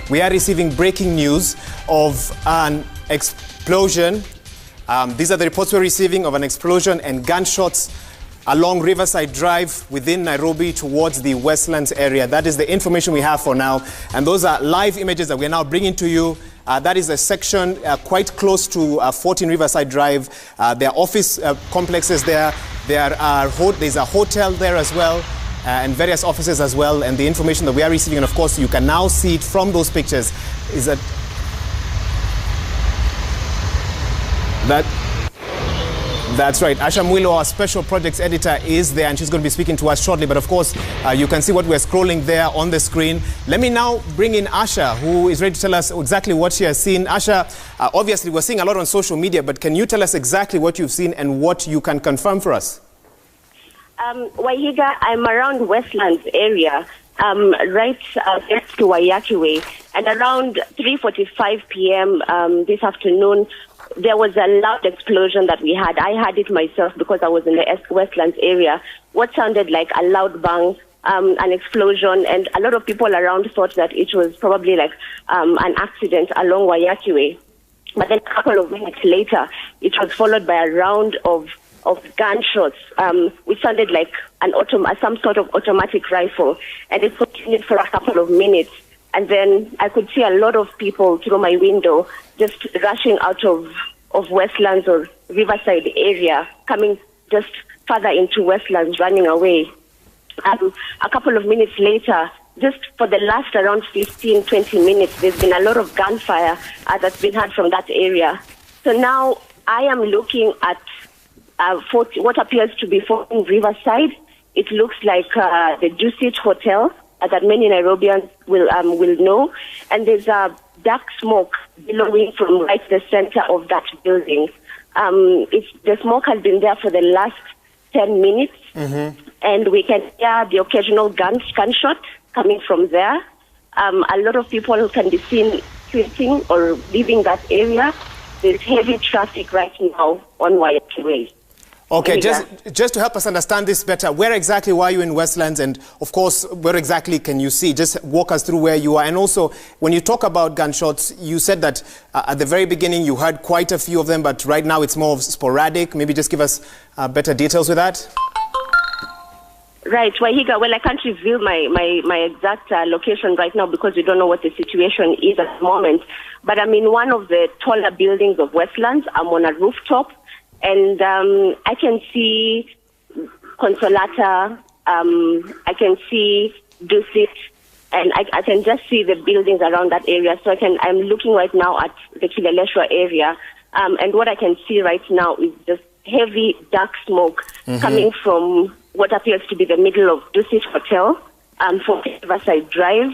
we are receiving breaking news of an explosion. These are the reports we're receiving of an explosion and gunshots along Riverside Drive within Nairobi towards the Westlands area. That is the information we have for now. And those are live images that we're now bringing to you. That is a section quite close to 14 Riverside Drive. There are office complexes there. There's a hotel there as well, and various offices as well. And the information that we are receiving, and of course you can now see it from those pictures, is that that's right. Asha Mwilo, our special projects editor, is there, and she's going to be speaking to us shortly. But of course, you can see what we're scrolling there on the screen. Let me now bring in Asha, who is ready to tell us exactly what she has seen. Asha, obviously we're seeing a lot on social media, but can you tell us exactly what you've seen and what you can confirm for us? Wahiga, I'm around Westlands area, right next to Wayaki Way, and around 3:45 p.m. This afternoon, there was a loud explosion that we had. I had it myself because I was in the Westlands area. What sounded like a loud bang, an explosion, and a lot of people around thought that it was probably like an accident along Wayaki Way. But then a couple of minutes later, it was followed by a round of gunshots, which sounded like some sort of automatic rifle, and it continued for a couple of minutes. And then I could see a lot of people through my window just rushing out of Westlands or Riverside area, coming just further into Westlands, running away. A couple of minutes later, just for the last around 15, 20 minutes, there's been a lot of gunfire that's been heard from that area. So now I am looking at what appears to be 14 Riverside. It looks like the Dusit Hotel that many Nairobians will know, and there's a dark smoke billowing from right the center of that building. The smoke has been there for the last 10 minutes, and we can hear the occasional gunshot coming from there. A lot of people can be seen quitting or leaving that area. There's heavy traffic right now on Wayaki Way. Okay, just to help us understand this better, where exactly were you in Westlands, and of course, where exactly can you see? Just walk us through where you are. And also, when you talk about gunshots, you said that at the very beginning you heard quite a few of them, but right now it's more sporadic. Maybe just give us better details with that. Right, Wahiga, well, I can't reveal my exact location right now because we don't know what the situation is at the moment. But I'm in one of the taller buildings of Westlands. I'm on a rooftop. And I can see Consolata, I can see Dusit, and I can just see the buildings around that area. So I'm looking right now at the Kileleshwa area, and what I can see right now is just heavy dark smoke coming from what appears to be the middle of Dusit Hotel, for Riverside Drive.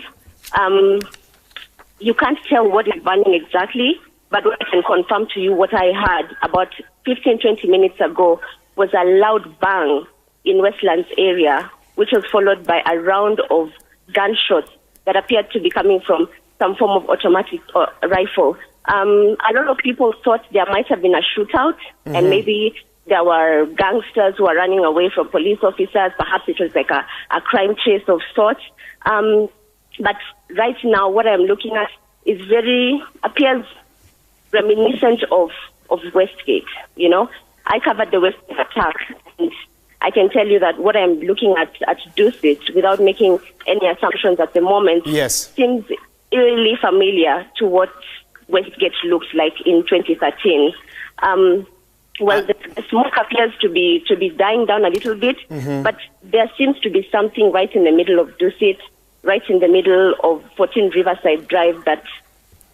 You can't tell what is burning exactly, but what I can confirm to you, what I heard about 15, 20 minutes ago was a loud bang in Westlands area, which was followed by a round of gunshots that appeared to be coming from some form of automatic rifle. A lot of people thought there might have been a shootout, and maybe there were gangsters who were running away from police officers. Perhaps it was like a crime chase of sorts. But right now, what I'm looking at is appears reminiscent of Westgate. You know, I covered the Westgate attack, and I can tell you that what I'm looking at Dusit, without making any assumptions at the moment, seems eerily familiar to what Westgate looks like in 2013. Well, the smoke appears to be dying down a little bit, but there seems to be something right in the middle of Dusit, right in the middle of 14 Riverside Drive, that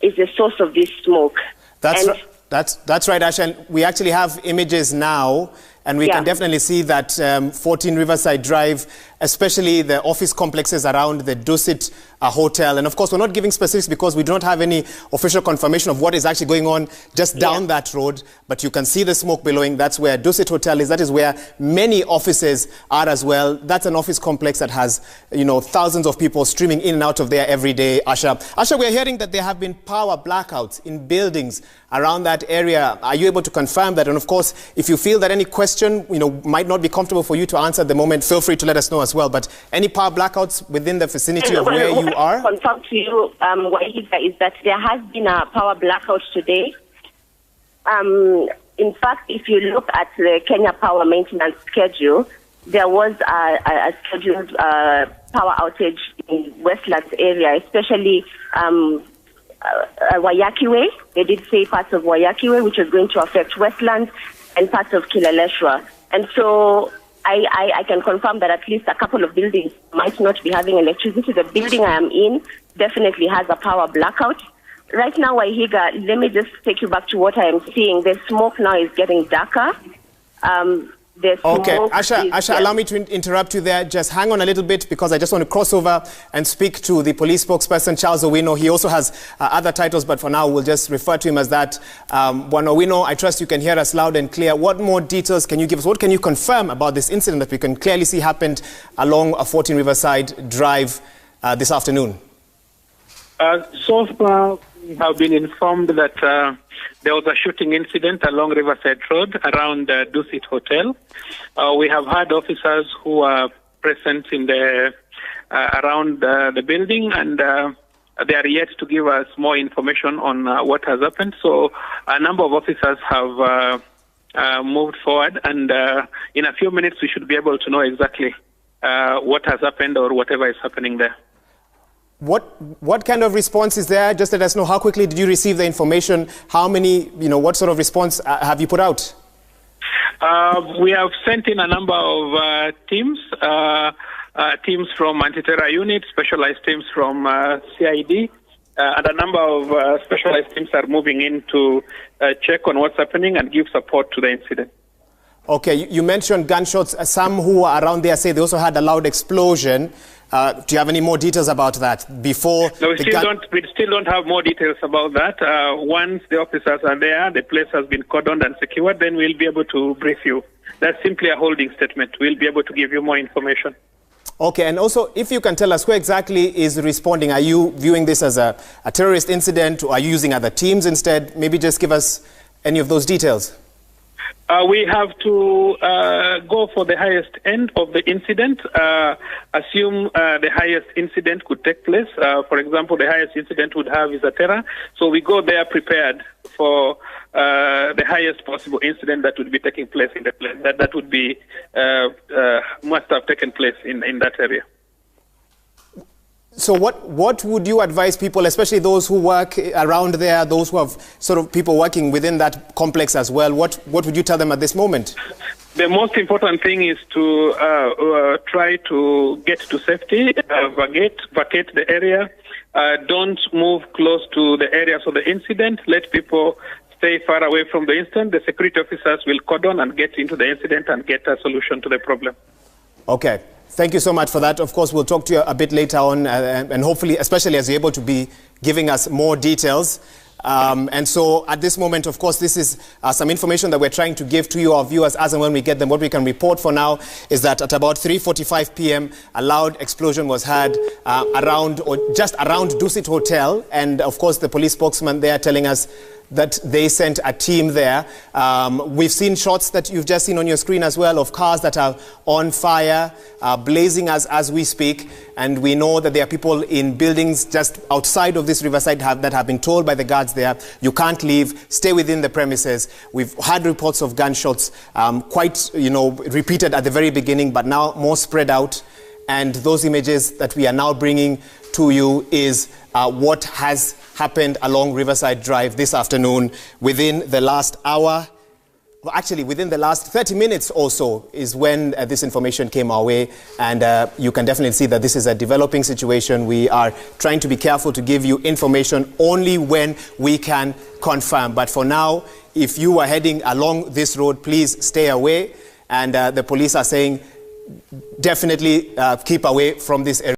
is the source of this smoke. That's right, Asha. And we actually have images now, and we can definitely see that 14 Riverside Drive, especially the office complexes around the Dusit Hotel. And of course, we're not giving specifics because we do not have any official confirmation of what is actually going on just down that road. But you can see the smoke billowing. That's where Dusit Hotel is. That is where many offices are as well. That's an office complex that has, thousands of people streaming in and out of there every day, Asha. Asha, we're hearing that there have been power blackouts in buildings around that area. Are you able to confirm that? And of course, if you feel that any questions question, might not be comfortable for you to answer at the moment, feel free to let us know as well. But any power blackouts within the vicinity of where you are? What I can confirm to you, Wahida, is that there has been a power blackout today. In fact, if you look at the Kenya Power maintenance schedule, there was a scheduled power outage in Westlands area, especially Wayaki Way. They did say parts of Wayaki Way, which was going to affect Westlands and parts of Kileleshwa. And so I can confirm that at least a couple of buildings might not be having electricity. The building I am in definitely has a power blackout. Right now, Wahiga, let me just take you back to what I am seeing. The smoke now is getting darker. Okay, Asha, allow me to interrupt you there. Just hang on a little bit because I just want to cross over and speak to the police spokesperson, Charles Owino. He also has other titles, but for now we'll just refer to him as that. Juan Owino, I trust you can hear us loud and clear. What more details can you give us? What can you confirm about this incident that we can clearly see happened along a 14 Riverside Drive this afternoon? So far, we have been informed that there was a shooting incident along Riverside Road around Dusit Hotel. We have had officers who are present in the around the building, and they are yet to give us more information on what has happened. So a number of officers have moved forward, and in a few minutes we should be able to know exactly what has happened or whatever is happening there. What kind of response is there? Just let us know, how quickly did you receive the information? How many, what sort of response have you put out? We have sent in a number of teams from anti-terror units, specialized teams from CID, and a number of specialized teams are moving in to check on what's happening and give support to the incident. Okay, you mentioned gunshots. Some who are around there say they also had a loud explosion. Do you have any more details about that before? No, we still don't have more details about that. Once the officers are there, the place has been cordoned and secured, then we'll be able to brief you. That's simply a holding statement. We'll be able to give you more information. Okay, and also if you can tell us who exactly is responding. Are you viewing this as a terrorist incident, or are you using other teams instead? Maybe just give us any of those details. We have to go for the highest end of the incident, assume the highest incident could take place. For example, the highest incident would have is a terror. So we go there prepared for the highest possible incident that would be taking place in the place. That would be, must have taken place in that area. So what would you advise people, especially those who work around there, those who have sort of people working within that complex as well? What would you tell them at this moment? The most important thing is to try to get to safety, vacate the area. Don't move close to the areas of the incident. Let people stay far away from the incident. The security officers will cordon and get into the incident and get a solution to the problem. Okay. Thank you so much for that. Of course, we'll talk to you a bit later on, and hopefully, especially as you're able to be giving us more details. And so at this moment, of course, this is some information that we're trying to give to you, our viewers, as and when we get them. What we can report for now is that at about 3:45 p.m., a loud explosion was heard just around Dusit Hotel. And of course, the police spokesman there telling us that they sent a team there. We've seen shots that you've just seen on your screen as well of cars that are on fire, blazing as we speak. And we know that there are people in buildings just outside of this Riverside that have been told by the guards there, you can't leave, stay within the premises. We've had reports of gunshots, quite, repeated at the very beginning, but now more spread out. And those images that we are now bringing to you is what has happened along Riverside Drive this afternoon. Within the last hour, well, actually within the last 30 minutes or so is when this information came our way. And you can definitely see that this is a developing situation. We are trying to be careful to give you information only when we can confirm. But for now, if you are heading along this road, please stay away. And the police are saying definitely keep away from this area.